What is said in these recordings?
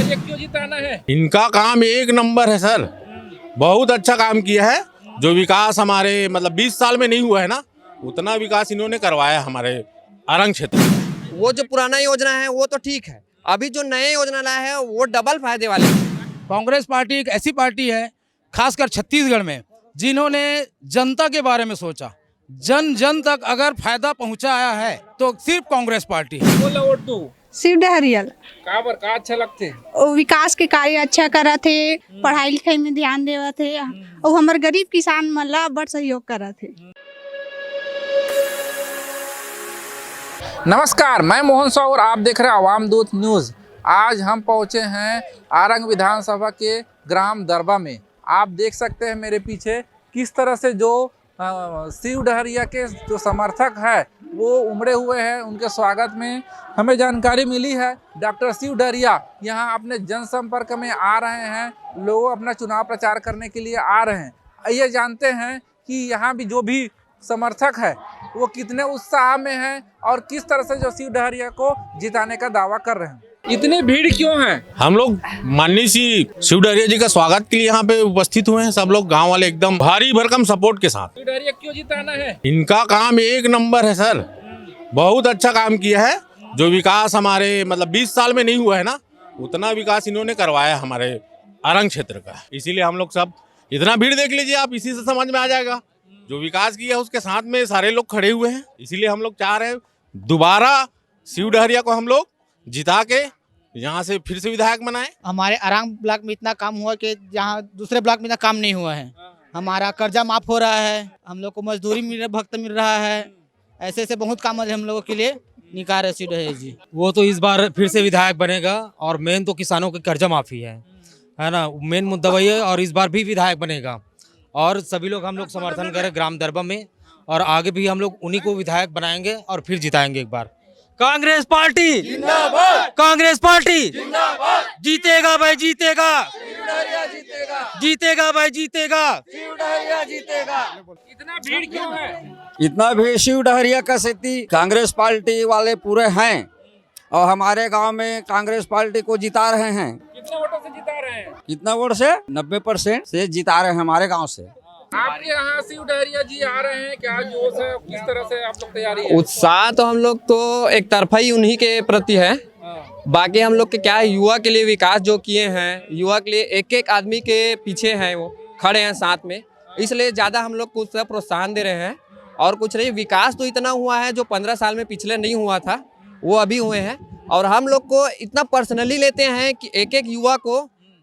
ये क्यों जिताना है? इनका काम एक नंबर है सर, बहुत अच्छा काम किया है। जो विकास हमारे मतलब 20 साल में नहीं हुआ है ना, उतना विकास इन्होंने करवाया हमारे आरंग क्षेत्र में। वो जो पुराना योजना है वो तो ठीक है, अभी जो नए योजना लाया है वो डबल फायदे वाले हैं। कांग्रेस पार्टी एक ऐसी पार्टी है, खासकर छत्तीसगढ़ में, जिन्होंने जनता के बारे में सोचा। जन जन तक अगर फायदा पहुंचाया है तो सिर्फ कांग्रेस पार्टी है। बोला वोट तू शिव डहरियल का अच्छा लगते? वो विकास के कार्य अच्छा करा थे, पढ़ाई लिखाई में ध्यान देवा थे और हमारे गरीब किसान मन ला बड़ सहयोग करा थे। नमस्कार, मैं मोहन साव और आप देख रहे हैं आवाम दूत न्यूज़। आज हम पहुंचे हैं आरंग विधानसभा के ग्राम दरबा में। आप देख सकते हैं मेरे पीछे किस तरह से जो शिव डहरिया के जो समर्थक है वो उमड़े हुए हैं। उनके स्वागत में हमें जानकारी मिली है डॉक्टर शिव डहरिया यहाँ अपने जनसंपर्क में आ रहे हैं, लोग अपना चुनाव प्रचार करने के लिए आ रहे हैं। आइए जानते हैं कि यहाँ भी जो भी समर्थक है वो कितने उत्साह में हैं और किस तरह से जो शिव डहरिया को जिताने का दावा कर रहे हैं। इतनी भीड़ क्यों है? हम लोग माननीय श्री शिव डहरिया जी का स्वागत के लिए यहाँ पे उपस्थित हुए हैं। सब लोग गांव वाले एकदम भारी भरकम सपोर्ट के साथ। शिव डहरिया क्यों जिताना है? इनका काम एक नंबर है सर, बहुत अच्छा काम किया है। जो विकास हमारे मतलब 20 साल में नहीं हुआ है ना, उतना विकास इन्होंने करवाया हमारे आरंग क्षेत्र का। इसीलिए हम लोग सब, इतना भीड़ देख लीजिए आप, इसी से समझ में आ जाएगा। जो विकास किया उसके साथ में सारे लोग खड़े हुए हैं। इसीलिए हम लोग चाह रहे हैं दोबारा शिव डहरिया को हम लोग जिता के यहाँ से फिर से विधायक बनाए। हमारे आरंग ब्लॉक में इतना काम हुआ कि जहाँ दूसरे ब्लॉक में इतना काम नहीं हुआ है। हमारा कर्जा माफ हो रहा है, हम लोग को मजदूरी मिल रहा, भक्त मिल रहा है। ऐसे ऐसे बहुत काम है हम लोगों के लिए निकाल रहे शिव डहरिया जी। वो तो इस बार फिर से विधायक बनेगा और मेन तो किसानों की कर्जा माफी है ना, मेन मुद्दा वही है। और इस बार भी विधायक बनेगा और सभी लोग हम लोग समर्थन करें ग्राम दरबा में, और आगे भी हम लोग उन्हीं को विधायक बनाएंगे और फिर जिताएंगे एक बार। कांग्रेस पार्टी जिंदाबाद, कांग्रेस पार्टी जिंदाबाद, जीतेगा भाई जीतेगा, जीतेगा भाई जीतेगा, इतना भीड़ क्यों है? इतना भी शिव डहरिया का स्थिति कांग्रेस पार्टी वाले पूरे हैं और हमारे गांव में कांग्रेस पार्टी को जिता रहे हैं। कितने वोटों से जिता रहे हैं? कितना वोट से? 90% से जिता रहे हैं हमारे गांव से। आपके यहाँ शिव डहरिया जी आ रहे हैं, क्या जोश है, किस तरह से आप लोग तैयारी है? उत्साह तो हम लोग तो एक तरफा ही उन्हीं के प्रति है। बाकी हम लोग के क्या है, युवा के लिए विकास जो किए हैं, युवा के लिए एक एक आदमी के पीछे हैं, वो खड़े हैं साथ में, इसलिए ज़्यादा हम लोग कुछ प्रोत्साहन दे रहे हैं। और कुछ नहीं, विकास तो इतना हुआ है जो 15 साल में पिछले नहीं हुआ था, वो अभी हुए हैं। और हम लोग को इतना पर्सनली लेते हैं कि एक एक युवा को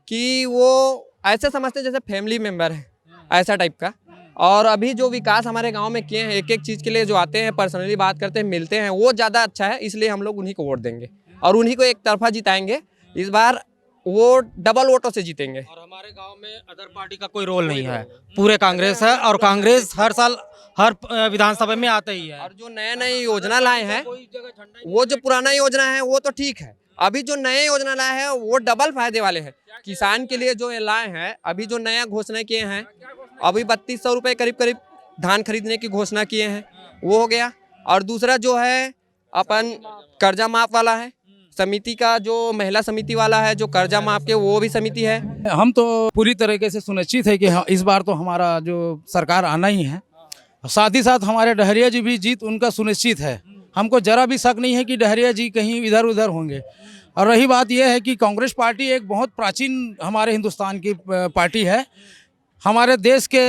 कि वो ऐसे समझते जैसे फैमिली मेम्बर है, ऐसा टाइप का। और अभी जो विकास हमारे गांव में किए हैं, एक एक चीज़ के लिए जो आते हैं, पर्सनली बात करते हैं, मिलते हैं, वो ज़्यादा अच्छा है। इसलिए हम लोग उन्हीं को वोट देंगे और उन्हीं को एक तरफा जिताएंगे। इस बार वो डबल वोटों से जीतेंगे। और हमारे गांव में अदर पार्टी का कोई रोल नहीं है, पूरे कांग्रेस है और कांग्रेस हर साल हर विधानसभा में आता ही है। और जो नए नए योजना लाए हैं, वो जो पुराना योजना है वो तो ठीक है, अभी जो नए योजना लाए हैं वो डबल फायदे वाले हैं। किसान के लिए जो लाए हैं, अभी जो नया घोषणा किए हैं, अभी 3200 रुपये करीब करीब धान खरीदने की घोषणा किए हैं, वो हो गया। और दूसरा जो है अपन कर्जा माफ वाला है, समिति का जो महिला समिति वाला है, जो कर्जा माफ के, वो भी समिति है। हम तो पूरी तरीके से सुनिश्चित है कि इस बार तो हमारा जो सरकार आना ही है। साथ ही साथ हमारे डहरिया जी भी जीत उनका सुनिश्चित है। हमको जरा भी शक नहीं है कि डहरिया जी कहीं इधर उधर होंगे। और रही बात यह है कि कांग्रेस पार्टी एक बहुत प्राचीन हमारे हिंदुस्तान की पार्टी है। हमारे देश के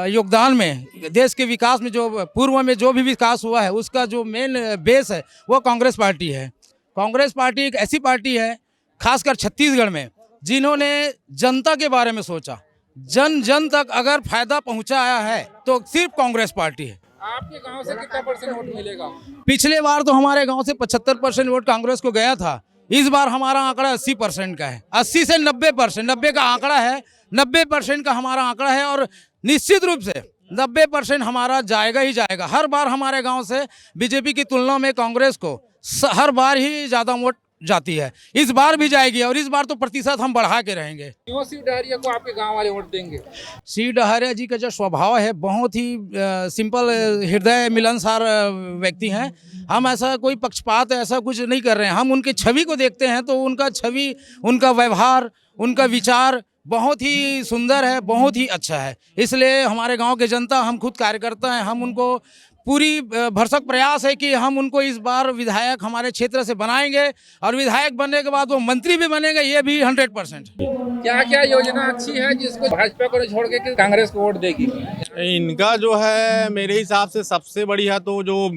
योगदान में, देश के विकास में, जो पूर्व में जो भी विकास हुआ है उसका जो मेन बेस है वो कांग्रेस पार्टी है। कांग्रेस पार्टी एक ऐसी पार्टी है, खासकर छत्तीसगढ़ में, जिन्होंने जनता के बारे में सोचा। जन जन तक अगर फायदा पहुंचाया है तो सिर्फ कांग्रेस पार्टी है। आपके गांव से कितना % वोट मिलेगा? पिछले बार तो हमारे गांव से 75% वोट कांग्रेस को गया था। इस बार हमारा आंकड़ा 80% का है, 80 से 90%, 90 का आंकड़ा है, 90% का हमारा आंकड़ा है। और निश्चित रूप से 90% हमारा जाएगा ही जाएगा। हर बार हमारे गांव से बीजेपी की तुलना में कांग्रेस को हर बार ही ज़्यादा वोट जाती है, इस बार भी जाएगी और इस बार तो प्रतिशत हम बढ़ा के रहेंगे। क्यों शिव डहरिया को आपके गांव वाले वोट देंगे? सी डहरिया जी का जो स्वभाव है बहुत ही सिंपल, हृदय मिलनसार व्यक्ति हैं। हम ऐसा कोई पक्षपात ऐसा कुछ नहीं कर रहे हैं, हम उनकी छवि को देखते हैं तो उनका छवि, उनका व्यवहार, उनका विचार बहुत ही सुंदर है, बहुत ही अच्छा है। इसलिए हमारे गांव के जनता, हम खुद कार्यकर्ता हैं, हम उनको पूरी भरसक प्रयास है कि हम उनको इस बार विधायक हमारे क्षेत्र से बनाएंगे और विधायक बनने के बाद वो मंत्री भी बनेंगे, ये भी 100%। क्या क्या योजना अच्छी है जिसको भाजपा को छोड़ के कांग्रेस को वोट देगी? इनका जो है मेरे हिसाब से सबसे बढ़िया तो जो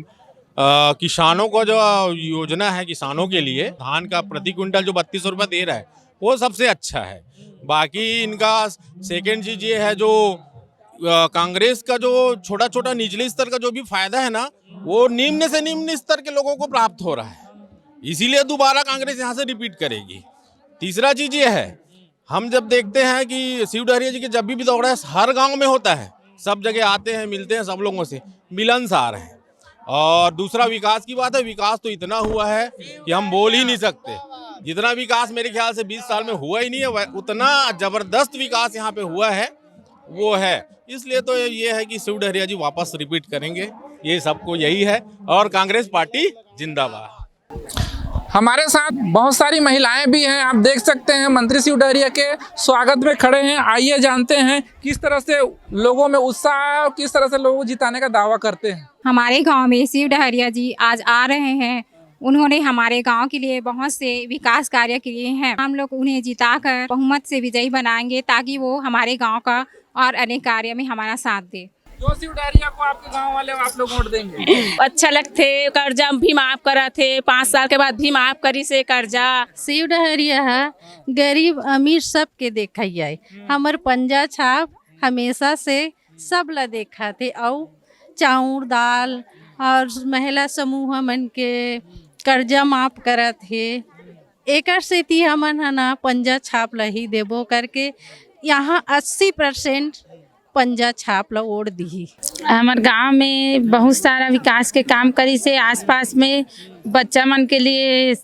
किसानों को जो योजना है, किसानों के लिए धान का प्रति क्विंटल जो 3200 रुपये दे रहा है वो सबसे अच्छा है। बाकी इनका सेकेंड चीज ये है, जो कांग्रेस का जो छोटा छोटा निचले स्तर का जो भी फायदा है ना, वो निम्न से निम्न स्तर के लोगों को प्राप्त हो रहा है, इसीलिए दोबारा कांग्रेस यहाँ से रिपीट करेगी। तीसरा चीज ये है, हम जब देखते हैं कि शिव डहरिया जी के जब भी दौरा है हर गांव में होता है, सब जगह आते हैं, मिलते हैं, सब लोगों से मिलनसार हैं। और दूसरा विकास की बात है, विकास तो इतना हुआ है कि हम बोल ही नहीं सकते। जितना विकास मेरे ख्याल से 20 साल में हुआ ही नहीं है, उतना जबरदस्त विकास यहाँ पे हुआ है वो है। इसलिए तो ये है कि शिव डहरिया जी वापस रिपीट करेंगे, ये सबको यही है। और कांग्रेस पार्टी जिंदाबाद। हमारे साथ बहुत सारी महिलाएं भी हैं, आप देख सकते हैं मंत्री शिव डहरिया के स्वागत में खड़े हैं। आइए जानते हैं किस तरह से लोगों में उत्साह है और किस तरह से लोगों को जिताने का दावा करते हैं। हमारे गांव में शिव डहरिया जी आज आ रहे हैं। उन्होंने हमारे गांव के लिए बहुत से विकास कार्य किए हैं। हम लोग उन्हें जिताकर बहुमत से विजयी बनाएंगे ताकि वो हमारे गांव का और अनेक कार्य में हमारा साथ दे। क्यों शिव डहरिया को आपके गांव वाले आप लोग वोट देंगे? अच्छा लगते, कर्जा भी माफ करा थे, 5 साल के बाद भी माफ करी से कर्जा। शिव डहरिया गरीब अमीर सब के देखा है, हमर पंजा छाप हमेशा से सब ला देखा थे। और चाउर दाल और महिला समूह मन के कर्जा माफ करत हे, एकर सेती हमन है ना पंजा छाप ला ही देबो करके यहाँ 80% पंजा छाप ला ओढ़ दी। हमार गांव में बहुत सारा विकास के काम करी से, आसपास में बच्चा मन के लिए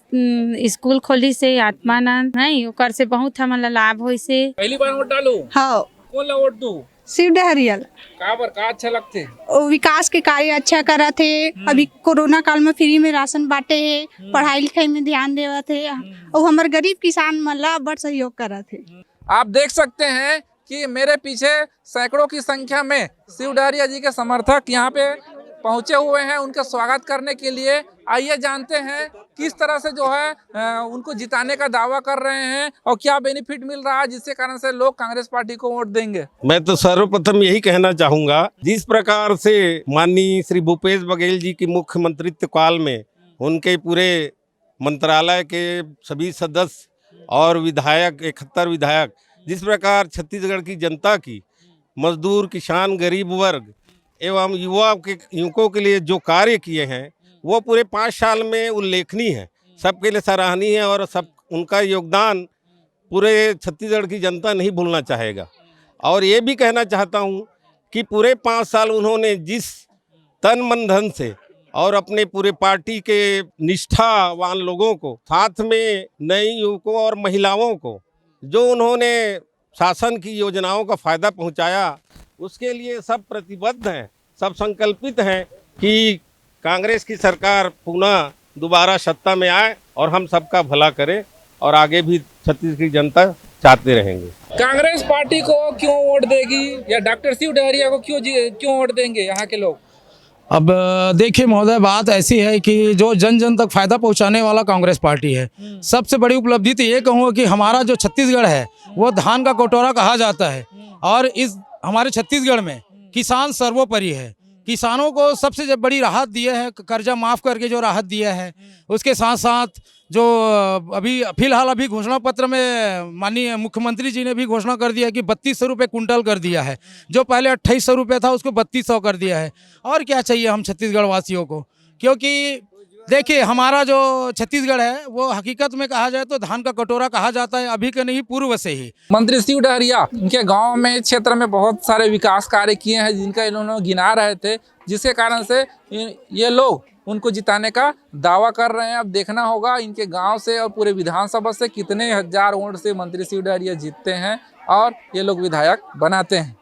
स्कूल खोली से, आत्मानंद नहीं ओकर से बहुत हमारा लाभ होई से। पहली बार वोट डालू? हाँ, कौन ला वोट दू? शिव डहरिया। का अच्छा लगते? विकास के कार्य अच्छा करा थे। अभी कोरोना काल में फ्री में राशन बांटे है, पढ़ाई लिखाई में ध्यान देवा थे और हमारे गरीब किसान मन ला बड़ सहयोग करा थे। आप देख सकते हैं कि मेरे पीछे सैकड़ों की संख्या में शिव डहरिया जी के समर्थक यहाँ पे पहुंचे हुए हैं उनका स्वागत करने के लिए। आइए जानते हैं किस तरह से जो है उनको जिताने का दावा कर रहे हैं और क्या बेनिफिट मिल रहा है जिससे कारण से लोग कांग्रेस पार्टी को वोट देंगे। मैं तो सर्वप्रथम यही कहना चाहूँगा, जिस प्रकार से माननीय श्री भूपेश बघेल जी की मुख्यमंत्रित्व काल में उनके पूरे मंत्रालय के सभी सदस्य और विधायक 71 विधायक, जिस प्रकार छत्तीसगढ़ की जनता की मजदूर, किसान, गरीब वर्ग एवं युवकों के लिए जो कार्य किए हैं वो पूरे 5 साल में उल्लेखनीय है, सबके लिए सराहनीय है और सब उनका योगदान पूरे छत्तीसगढ़ की जनता नहीं भूलना चाहेगा। और ये भी कहना चाहता हूँ कि पूरे 5 साल उन्होंने जिस तन मन धन से और अपने पूरे पार्टी के निष्ठावान लोगों को, साथ में नए युवकों और महिलाओं को जो उन्होंने शासन की योजनाओं का फायदा पहुंचाया, उसके लिए सब प्रतिबद्ध हैं, सब संकल्पित हैं कि कांग्रेस की सरकार पुनः दोबारा सत्ता में आए और हम सबका भला करे और आगे भी छत्तीसगढ़ की जनता चाहते रहेंगे। कांग्रेस पार्टी को क्यों वोट देगी या डॉक्टर शिव डहरिया को क्यों वोट देंगे यहाँ के लोग? अब देखिए महोदय, बात ऐसी है कि जो जन जन तक फायदा पहुंचाने वाला कांग्रेस पार्टी है। सबसे बड़ी उपलब्धि तो ये कहूँगा कि हमारा जो छत्तीसगढ़ है वो धान का कटोरा कहा जाता है और इस हमारे छत्तीसगढ़ में किसान सर्वोपरि है। किसानों को सबसे बड़ी राहत दिया है, कर्जा माफ़ करके जो राहत दिया है। उसके साथ साथ जो अभी फिलहाल अभी घोषणा पत्र में माननीय मुख्यमंत्री जी ने भी घोषणा कर दिया कि 3200 रुपये कुंटल कर दिया है, जो पहले 2800 रुपये था उसको 3200 कर दिया है। और क्या चाहिए हम छत्तीसगढ़ वासियों को, क्योंकि देखिए हमारा जो छत्तीसगढ़ है वो हकीकत में कहा जाए तो धान का कटोरा कहा जाता है, अभी के नहीं पूर्व से ही। मंत्री शिव डहरिया इनके गांव में, क्षेत्र में बहुत सारे विकास कार्य किए हैं जिनका इन्होंने गिना रहे थे, जिसके कारण से ये लोग उनको जिताने का दावा कर रहे हैं। अब देखना होगा इनके गांव से और पूरे विधानसभा से कितने हजार वोट से मंत्री शिव डहरिया जीतते हैं और ये लोग विधायक बनाते हैं।